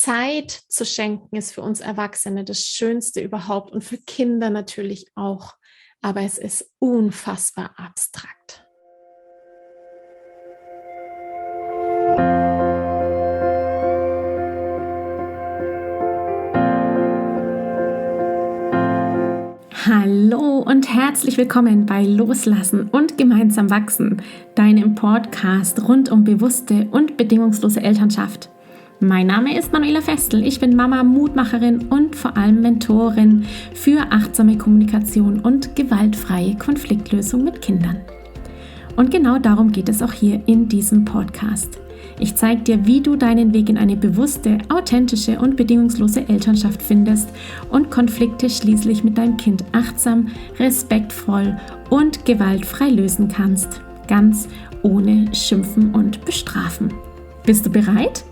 Zeit zu schenken ist für uns Erwachsene das Schönste überhaupt und für Kinder natürlich auch. Aber es ist unfassbar abstrakt. Hallo und herzlich willkommen bei Loslassen und gemeinsam wachsen, deinem Podcast rund um bewusste und bedingungslose Elternschaft. Mein Name ist Manuela Festel, ich bin Mama, Mutmacherin und vor allem Mentorin für achtsame Kommunikation und gewaltfreie Konfliktlösung mit Kindern. Und genau darum geht es auch hier in diesem Podcast. Ich zeige dir, wie du deinen Weg in eine bewusste, authentische und bedingungslose Elternschaft findest und Konflikte schließlich mit deinem Kind achtsam, respektvoll und gewaltfrei lösen kannst. Ganz ohne Schimpfen und Bestrafen. Bist du bereit?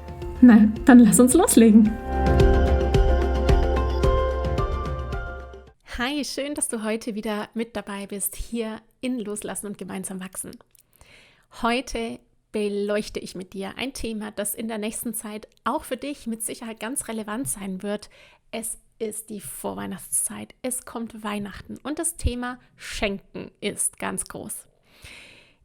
Na, dann lass uns loslegen. Hi, schön, dass du heute wieder mit dabei bist, hier in Loslassen und gemeinsam wachsen. Heute beleuchte ich mit dir ein Thema, das in der nächsten Zeit auch für dich mit Sicherheit ganz relevant sein wird. Es ist die Vorweihnachtszeit, es kommt Weihnachten und das Thema Schenken ist ganz groß.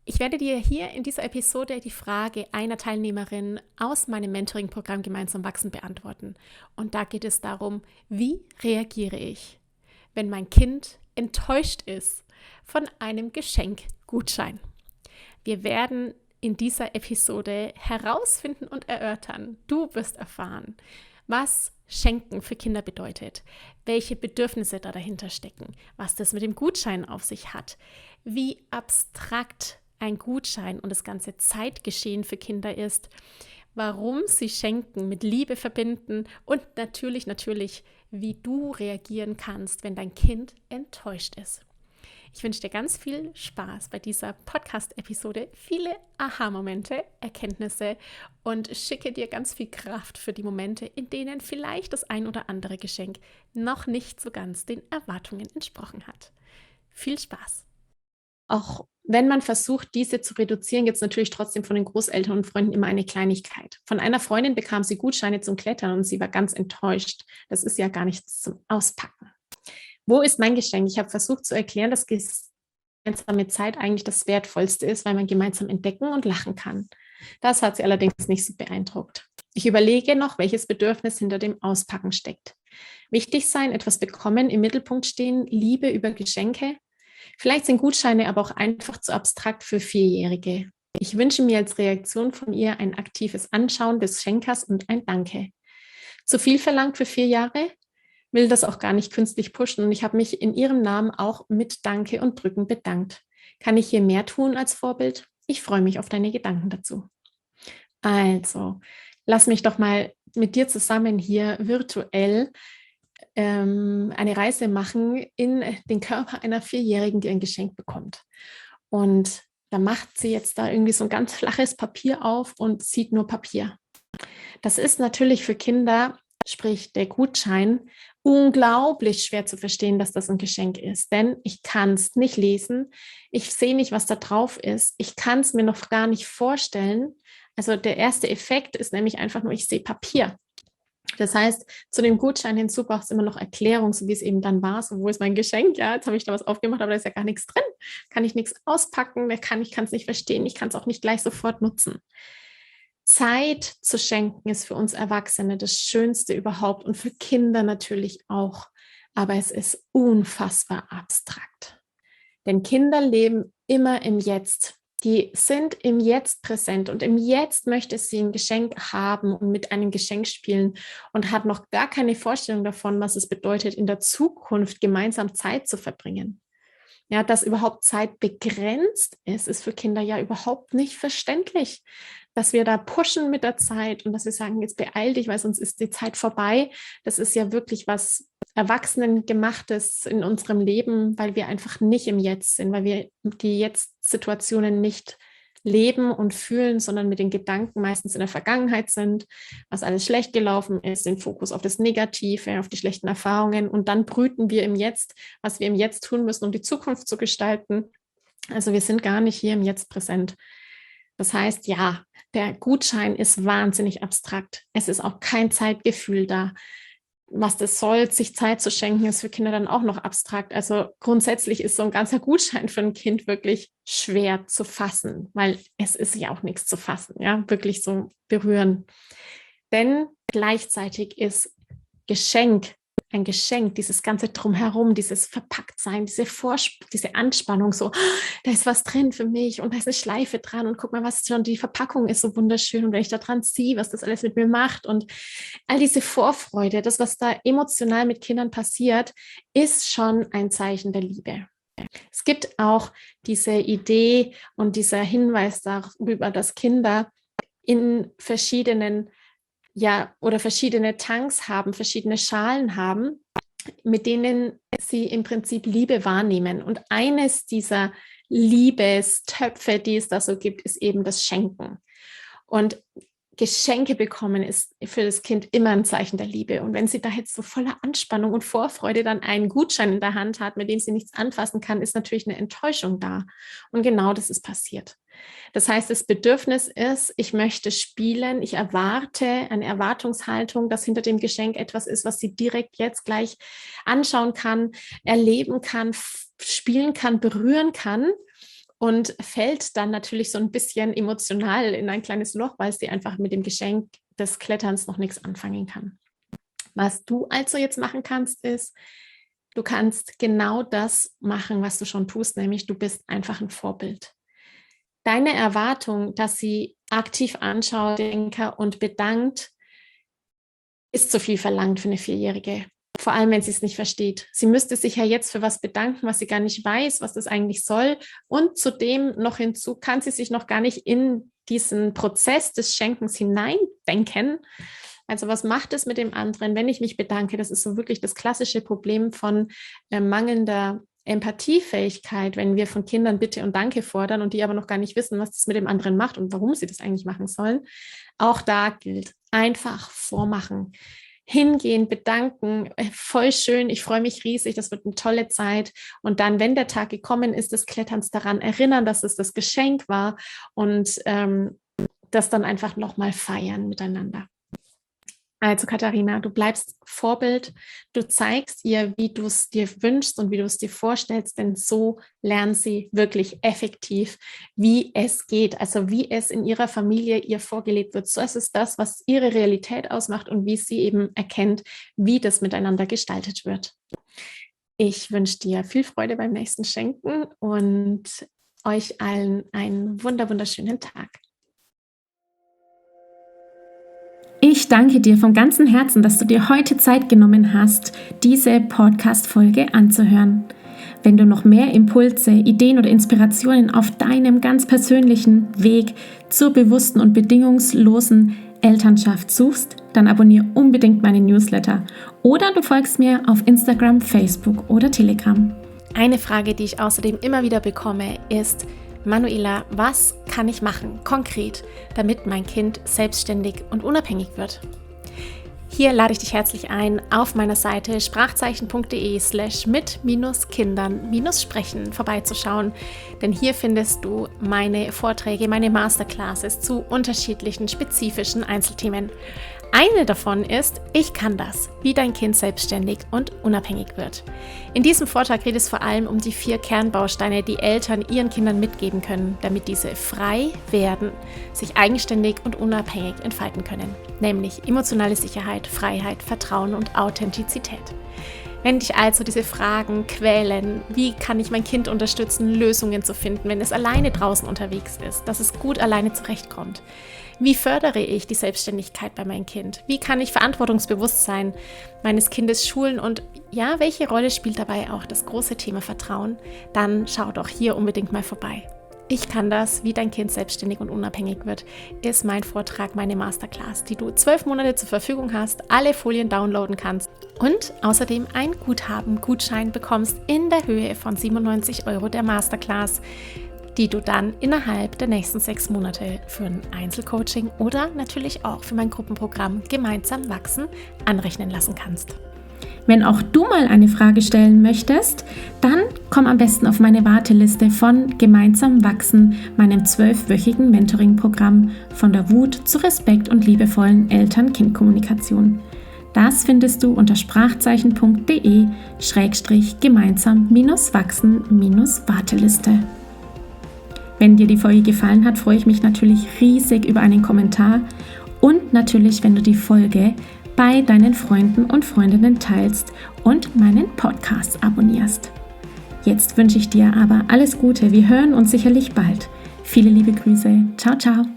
Ich werde dir hier in dieser Episode die Frage einer Teilnehmerin aus meinem Mentoring-Programm Gemeinsam wachsen beantworten. Und da geht es darum, wie reagiere ich, wenn mein Kind enttäuscht ist von einem Geschenkgutschein. Wir werden in dieser Episode herausfinden und erörtern, du wirst erfahren, was Schenken für Kinder bedeutet, welche Bedürfnisse da dahinter stecken, was das mit dem Gutschein auf sich hat, wie abstrakt ein Gutschein und das ganze Zeitgeschehen für Kinder ist, warum sie Schenken mit Liebe verbinden und natürlich, wie du reagieren kannst, wenn dein Kind enttäuscht ist. Ich wünsche dir ganz viel Spaß bei dieser Podcast-Episode, viele Aha-Momente, Erkenntnisse und schicke dir ganz viel Kraft für die Momente, in denen vielleicht das ein oder andere Geschenk noch nicht so ganz den Erwartungen entsprochen hat. Viel Spaß! Auch wenn man versucht, diese zu reduzieren, gibt es natürlich trotzdem von den Großeltern und Freunden immer eine Kleinigkeit. Von einer Freundin bekam sie Gutscheine zum Klettern und sie war ganz enttäuscht. Das ist ja gar nichts zum Auspacken. Wo ist mein Geschenk? Ich habe versucht zu erklären, dass gemeinsame Zeit eigentlich das Wertvollste ist, weil man gemeinsam entdecken und lachen kann. Das hat sie allerdings nicht so beeindruckt. Ich überlege noch, welches Bedürfnis hinter dem Auspacken steckt. Wichtig sein, etwas bekommen, im Mittelpunkt stehen, Liebe über Geschenke. Vielleicht sind Gutscheine aber auch einfach zu abstrakt für Vierjährige. Ich wünsche mir als Reaktion von ihr ein aktives Anschauen des Schenkers und ein Danke. Zu viel verlangt für 4 Jahre? Will das auch gar nicht künstlich pushen und ich habe mich in ihrem Namen auch mit Danke und Drücken bedankt. Kann ich hier mehr tun als Vorbild? Ich freue mich auf deine Gedanken dazu. Also, lass mich doch mal mit dir zusammen hier virtuell eine Reise machen in den Körper einer Vierjährigen, die ein Geschenk bekommt. Und da macht sie jetzt da irgendwie so ein ganz flaches Papier auf und sieht nur Papier. Das ist natürlich für Kinder, sprich der Gutschein, unglaublich schwer zu verstehen, dass das ein Geschenk ist. Denn ich kann es nicht lesen, ich sehe nicht, was da drauf ist, ich kann es mir noch gar nicht vorstellen. Also der erste Effekt ist nämlich einfach nur, ich sehe Papier. Das heißt, zu dem Gutschein hinzu braucht es immer noch Erklärung, so wie es eben dann war. So, wo ist mein Geschenk? Ja, jetzt habe ich da was aufgemacht, aber da ist ja gar nichts drin. Kann ich nichts auspacken, ich kann es nicht verstehen, ich kann es auch nicht gleich sofort nutzen. Zeit zu schenken ist für uns Erwachsene das Schönste überhaupt und für Kinder natürlich auch. Aber es ist unfassbar abstrakt. Denn Kinder leben immer im Jetzt. Die sind im Jetzt präsent und im Jetzt möchte sie ein Geschenk haben und mit einem Geschenk spielen und hat noch gar keine Vorstellung davon, was es bedeutet, in der Zukunft gemeinsam Zeit zu verbringen. Ja, dass überhaupt Zeit begrenzt ist für Kinder ja überhaupt nicht verständlich. Dass wir da pushen mit der Zeit und dass wir sagen, jetzt beeil dich, weil sonst ist die Zeit vorbei. Das ist ja wirklich was Erwachsenengemachtes in unserem Leben, weil wir einfach nicht im Jetzt sind, weil wir die Jetzt-Situationen nicht leben und fühlen, sondern mit den Gedanken meistens in der Vergangenheit sind, was alles schlecht gelaufen ist, den Fokus auf das Negative, auf die schlechten Erfahrungen und dann brüten wir im Jetzt, was wir im Jetzt tun müssen, um die Zukunft zu gestalten. Also wir sind gar nicht hier im Jetzt präsent. Das heißt, ja, Der Gutschein ist wahnsinnig abstrakt. Es ist auch kein Zeitgefühl da. Was das soll, sich Zeit zu schenken, ist für Kinder dann auch noch abstrakt. Also grundsätzlich ist so ein ganzer Gutschein für ein Kind wirklich schwer zu fassen, weil es ist ja auch nichts zu fassen, ja, wirklich so berühren. Denn gleichzeitig ist ein Geschenk, dieses ganze Drumherum, dieses Verpacktsein, diese Anspannung, so, da ist was drin für mich und da ist eine Schleife dran und guck mal, was schon, die Verpackung ist so wunderschön und wenn ich da dran ziehe, was das alles mit mir macht und all diese Vorfreude, das, was da emotional mit Kindern passiert, ist schon ein Zeichen der Liebe. Es gibt auch diese Idee und dieser Hinweis darüber, dass Kinder in verschiedene Tanks haben, verschiedene Schalen haben, mit denen sie im Prinzip Liebe wahrnehmen. Und eines dieser Liebestöpfe, die es da so gibt, ist eben das Schenken. Und Geschenke bekommen ist für das Kind immer ein Zeichen der Liebe. Und wenn sie da jetzt so voller Anspannung und Vorfreude dann einen Gutschein in der Hand hat, mit dem sie nichts anfassen kann, ist natürlich eine Enttäuschung da. Und genau das ist passiert. Das heißt, das Bedürfnis ist, ich möchte spielen, ich erwarte eine Erwartungshaltung, dass hinter dem Geschenk etwas ist, was sie direkt jetzt gleich anschauen kann, erleben kann, spielen kann, berühren kann. Und fällt dann natürlich so ein bisschen emotional in ein kleines Loch, weil sie einfach mit dem Geschenk des Kletterns noch nichts anfangen kann. Was du also jetzt machen kannst, ist, du kannst genau das machen, was du schon tust, nämlich du bist einfach ein Vorbild. Deine Erwartung, dass sie aktiv anschaut, denkt und bedankt, ist zu viel verlangt für eine Vierjährige. Vor allem, wenn sie es nicht versteht. Sie müsste sich ja jetzt für was bedanken, was sie gar nicht weiß, was das eigentlich soll. Und zudem noch hinzu kann sie sich noch gar nicht in diesen Prozess des Schenkens hineindenken. Also was macht es mit dem anderen, wenn ich mich bedanke? Das ist so wirklich das klassische Problem von mangelnder Empathiefähigkeit, wenn wir von Kindern Bitte und Danke fordern und die aber noch gar nicht wissen, was das mit dem anderen macht und warum sie das eigentlich machen sollen. Auch da gilt, einfach vormachen. Hingehen, bedanken, voll schön, ich freue mich riesig, das wird eine tolle Zeit. Und dann, wenn der Tag gekommen ist, des Kletterns daran erinnern, dass es das Geschenk war und das dann einfach nochmal feiern miteinander. Also Katharina, du bleibst Vorbild, du zeigst ihr, wie du es dir wünschst und wie du es dir vorstellst, denn so lernt sie wirklich effektiv, wie es geht, also wie es in ihrer Familie ihr vorgelebt wird. So ist es das, was ihre Realität ausmacht und wie sie eben erkennt, wie das miteinander gestaltet wird. Ich wünsche dir viel Freude beim nächsten Schenken und euch allen einen wunderschönen Tag. Ich danke dir von ganzem Herzen, dass du dir heute Zeit genommen hast, diese Podcast-Folge anzuhören. Wenn du noch mehr Impulse, Ideen oder Inspirationen auf deinem ganz persönlichen Weg zur bewussten und bedingungslosen Elternschaft suchst, dann abonniere unbedingt meinen Newsletter oder du folgst mir auf Instagram, Facebook oder Telegram. Eine Frage, die ich außerdem immer wieder bekomme, ist: Manuela, was kann ich machen, konkret, damit mein Kind selbstständig und unabhängig wird? Hier lade ich dich herzlich ein, auf meiner Seite sprachzeichen.de/mit-kindern-sprechen vorbeizuschauen, denn hier findest du meine Vorträge, meine Masterclasses zu unterschiedlichen spezifischen Einzelthemen. Eine davon ist, ich kann das, wie dein Kind selbstständig und unabhängig wird. In diesem Vortrag geht es vor allem um die 4 Kernbausteine, die Eltern ihren Kindern mitgeben können, damit diese frei werden, sich eigenständig und unabhängig entfalten können, nämlich emotionale Sicherheit, Freiheit, Vertrauen und Authentizität. Wenn dich also diese Fragen quälen, wie kann ich mein Kind unterstützen, Lösungen zu finden, wenn es alleine draußen unterwegs ist, dass es gut alleine zurechtkommt? Wie fördere ich die Selbstständigkeit bei meinem Kind? Wie kann ich Verantwortungsbewusstsein meines Kindes schulen? Und ja, welche Rolle spielt dabei auch das große Thema Vertrauen? Dann schau doch hier unbedingt mal vorbei. Ich kann das, wie dein Kind selbstständig und unabhängig wird, ist mein Vortrag, meine Masterclass, die du 12 Monate zur Verfügung hast, alle Folien downloaden kannst und außerdem ein Gutschein bekommst in der Höhe von 97 € der Masterclass, die du dann innerhalb der nächsten 6 Monate für ein Einzelcoaching oder natürlich auch für mein Gruppenprogramm Gemeinsam wachsen anrechnen lassen kannst. Wenn auch du mal eine Frage stellen möchtest, dann komm am besten auf meine Warteliste von Gemeinsam wachsen, meinem 12-wöchigen Mentoring-Programm von der Wut zu Respekt und liebevollen Eltern-Kind-Kommunikation. Das findest du unter sprachzeichen.de/gemeinsam-wachsen-Warteliste. Wenn dir die Folge gefallen hat, freue ich mich natürlich riesig über einen Kommentar und natürlich, wenn du die Folge bei deinen Freunden und Freundinnen teilst und meinen Podcast abonnierst. Jetzt wünsche ich dir aber alles Gute. Wir hören uns sicherlich bald. Viele liebe Grüße. Ciao, ciao.